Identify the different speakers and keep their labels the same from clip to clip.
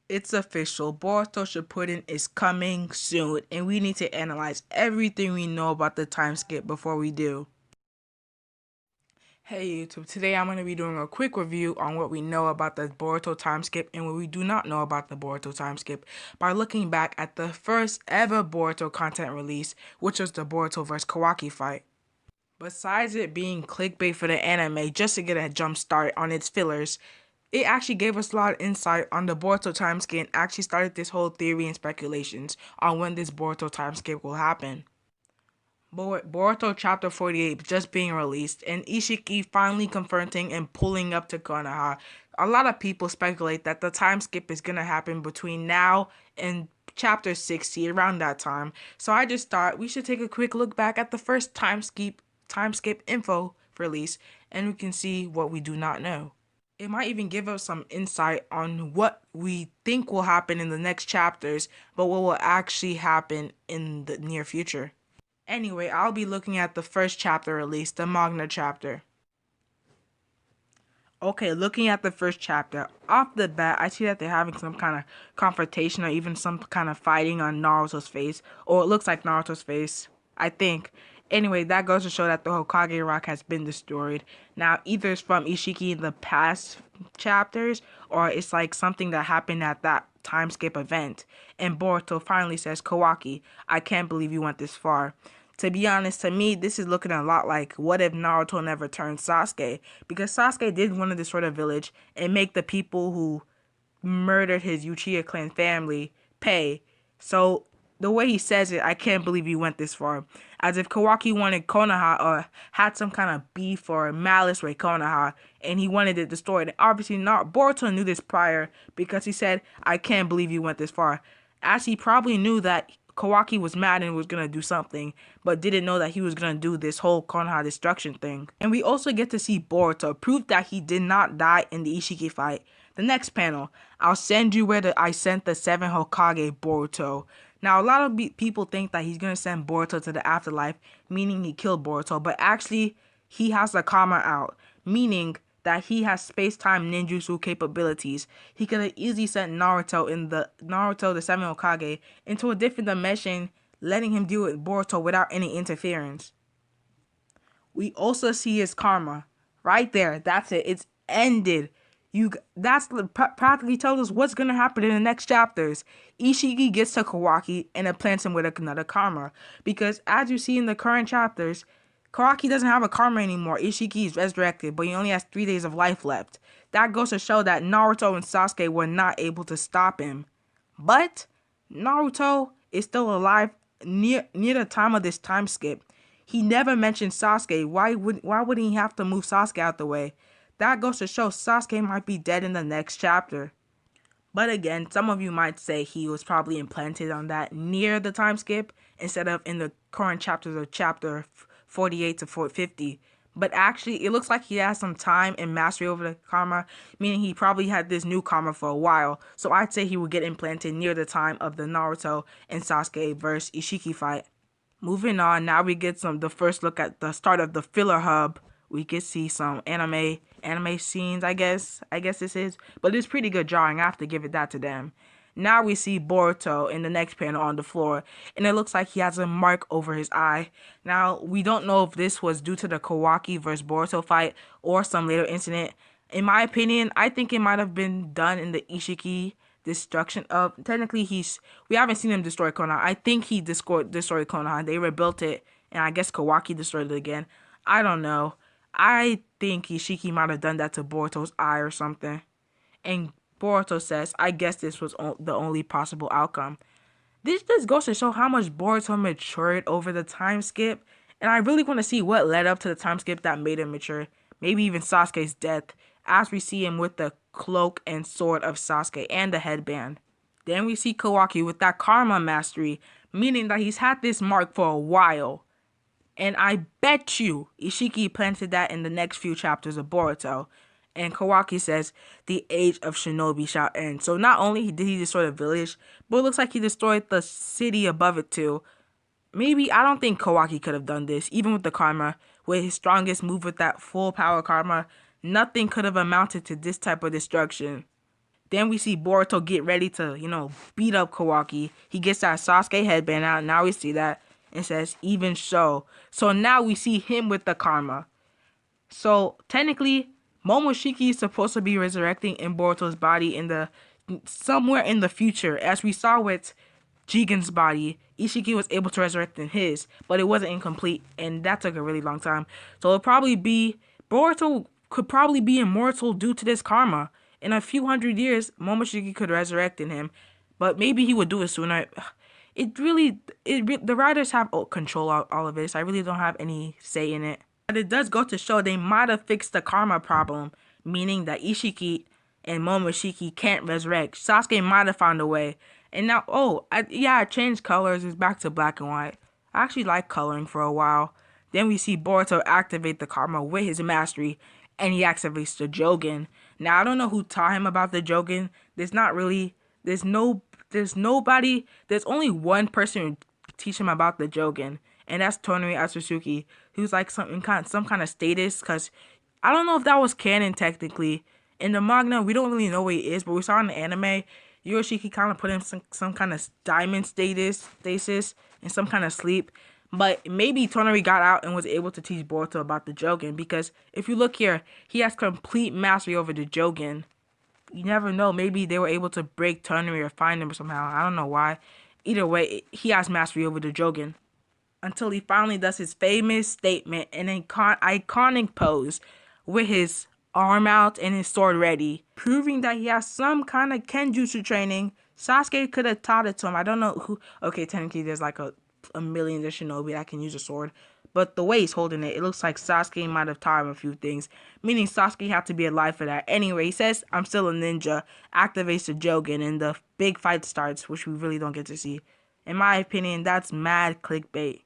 Speaker 1: It's official. Boruto Shippuden is coming soon, and we need to analyze everything we know about the time skip before we do. Hey YouTube, today I'm going to be doing a quick review on what we know about the Boruto time skip and what we do not know about the Boruto time skip by looking back at the first ever Boruto content release, which was the Boruto vs Kawaki fight. Besides it being clickbait for the anime just to get a jump start on its fillers, it actually gave us a lot of insight on the Boruto time skip and actually started this whole theory and speculations on when this Boruto time skip will happen. Boruto Chapter 48 just being released, and Ishiki finally confronting and pulling up to Konoha. A lot of people speculate that the time skip is gonna happen between now and Chapter 60, around that time. So I just thought we should take a quick look back at the first time skip info release, and we can see what we do not know. It might even give us some insight on what we think will happen in the next chapters, but what will actually happen in the near future. Anyway, I'll be looking at the first chapter release, the manga chapter. Okay, looking at the first chapter, off the bat, I see that they're having some kind of confrontation or even some kind of fighting on Naruto's face, or it looks like Naruto's face, I think. Anyway, that goes to show that the Hokage rock has been destroyed. Now, either it's from Ishiki in the past chapters, or it's like something that happened at that time skip event. And Boruto finally says, Kawaki, I can't believe you went this far. To be honest, to me, this is looking a lot like what if Naruto never turned Sasuke? Because Sasuke did want to destroy the village and make the people who murdered his Uchiha clan family pay. So the way he says it, I can't believe he went this far. As if Kawaki wanted Konoha or had some kind of beef or malice with Konoha and he wanted it destroyed. And obviously not. Boruto knew this prior because he said, I can't believe you went this far. As he probably knew that Kawaki was mad and was going to do something, but didn't know that he was going to do this whole Konoha destruction thing. And we also get to see Boruto prove that he did not die in the Ishiki fight. The next panel, I'll send you where I sent the 7 Hokage Boruto. Now, a lot of people think that he's going to send Boruto to the afterlife, meaning he killed Boruto, but actually, he has the karma out, meaning that he has space-time ninjutsu capabilities. He could have easily sent Naruto, the 7 Hokage, into a different dimension, letting him deal with Boruto without any interference. We also see his karma. Right there, that's it. It's ended. That's practically tells us what's gonna happen in the next chapters. Ishiki gets to Kawaki and implants him with another karma. Because as you see in the current chapters, Kawaki doesn't have a karma anymore. Ishiki is resurrected, but he only has 3 days of life left. That goes to show that Naruto and Sasuke were not able to stop him. But Naruto is still alive near the time of this time skip. He never mentioned Sasuke. Why wouldn't he have to move Sasuke out the way? That goes to show Sasuke might be dead in the next chapter. But again, some of you might say he was probably implanted on that near the time skip instead of in the current chapters of chapter 48 to 50. But actually, it looks like he has some time and mastery over the karma, meaning he probably had this new karma for a while. So I'd say he would get implanted near the time of the Naruto and Sasuke versus Ishiki fight. Moving on, now we get the first look at the start of the filler hub. We can see some anime scenes, I guess this is, but it's pretty good drawing. I have to give it that to them. Now we see Boruto in the next panel on the floor, and it looks like he has a mark over his eye. Now, we don't know if this was due to the Kawaki versus Boruto fight or some later incident. In my opinion, I think it might have been done in the Ishiki destruction of, technically we haven't seen him destroy Konoha. I think he destroyed Konoha. They rebuilt it, and I guess Kawaki destroyed it again. I don't know. I think Ishiki might have done that to Boruto's eye or something. And Boruto says, I guess this was the only possible outcome. This just goes to show how much Boruto matured over the time skip. And I really want to see what led up to the time skip that made him mature. Maybe even Sasuke's death, as we see him with the cloak and sword of Sasuke and the headband. Then we see Kawaki with that karma mastery, meaning that he's had this mark for a while. And I bet you Ishiki planted that in the next few chapters of Boruto. And Kawaki says, the age of shinobi shall end. So not only did he destroy the village, but it looks like he destroyed the city above it too. Maybe, I don't think Kawaki could have done this, even with the karma. With his strongest move with that full power karma, nothing could have amounted to this type of destruction. Then we see Boruto get ready to, beat up Kawaki. He gets that Sasuke headband out. Now we see that. It says, even so. So now we see him with the karma. So technically, Momoshiki is supposed to be resurrecting in Boruto's body in the somewhere in the future. As we saw with Jigen's body, Ishiki was able to resurrect in his, but it wasn't incomplete, and that took a really long time. So it'll probably be Boruto could probably be immortal due to this karma. In a few hundred years, Momoshiki could resurrect in him, but maybe he would do it sooner. The writers have control of all of this. I really don't have any say in it. But it does go to show they might have fixed the karma problem, meaning that Ishiki and Momoshiki can't resurrect. Sasuke might have found a way. And now, I changed colors. It's back to black and white. I actually like coloring for a while. Then we see Boruto activate the karma with his mastery, and he activates the Jogen. Now, I don't know who taught him about the Jogen. There's only one person who teach him about the Jogen, and that's Tonari Atsusuki, who's like some kind of status, because I don't know if that was canon technically. In the manga, we don't really know what he is, but we saw in the anime, Yoshiki kind of put him some kind of diamond stasis and some kind of sleep. But maybe Tonari got out and was able to teach Boruto about the Jogen, because if you look here, he has complete mastery over the Jogen. You never know, maybe they were able to break Tonari or find him somehow. I don't know why. Either way, he has mastery over the Jogen. Until he finally does his famous statement and iconic pose with his arm out and his sword ready, proving that he has some kind of kenjutsu training. Sasuke could have taught it to him. I don't know who. Okay, technically there's like a million shinobi that can use a sword, but the way he's holding it, it looks like Sasuke might have taught him a few things, meaning Sasuke had to be alive for that. Anyway, he says, I'm still a ninja, activates the Jogen, and the big fight starts, which we really don't get to see. In my opinion, that's mad clickbait.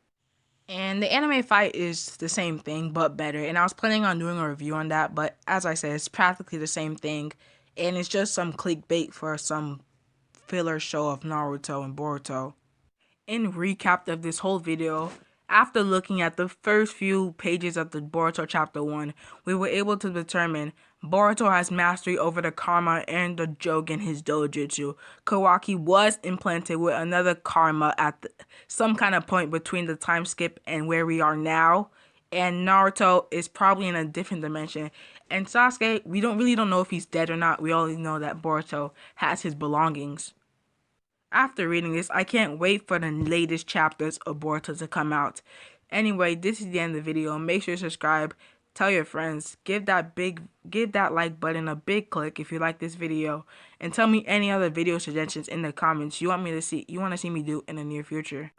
Speaker 1: And the anime fight is the same thing, but better. And I was planning on doing a review on that, but as I said, it's practically the same thing. And it's just some clickbait for some filler show of Naruto and Boruto. In recap of this whole video, after looking at the first few pages of the Boruto chapter 1, we were able to determine Boruto has mastery over the karma and the Jogen, his dojutsu. Kawaki was implanted with another karma at some kind of point between the time skip and where we are now. And Naruto is probably in a different dimension. And Sasuke, we don't know if he's dead or not. We only know that Boruto has his belongings. After reading this, I can't wait for the latest chapters of Boruto to come out. Anyway, this is the end of the video. Make sure to subscribe, tell your friends, give that like button a big click if you like this video, and tell me any other video suggestions in the comments you want to see me do in the near future.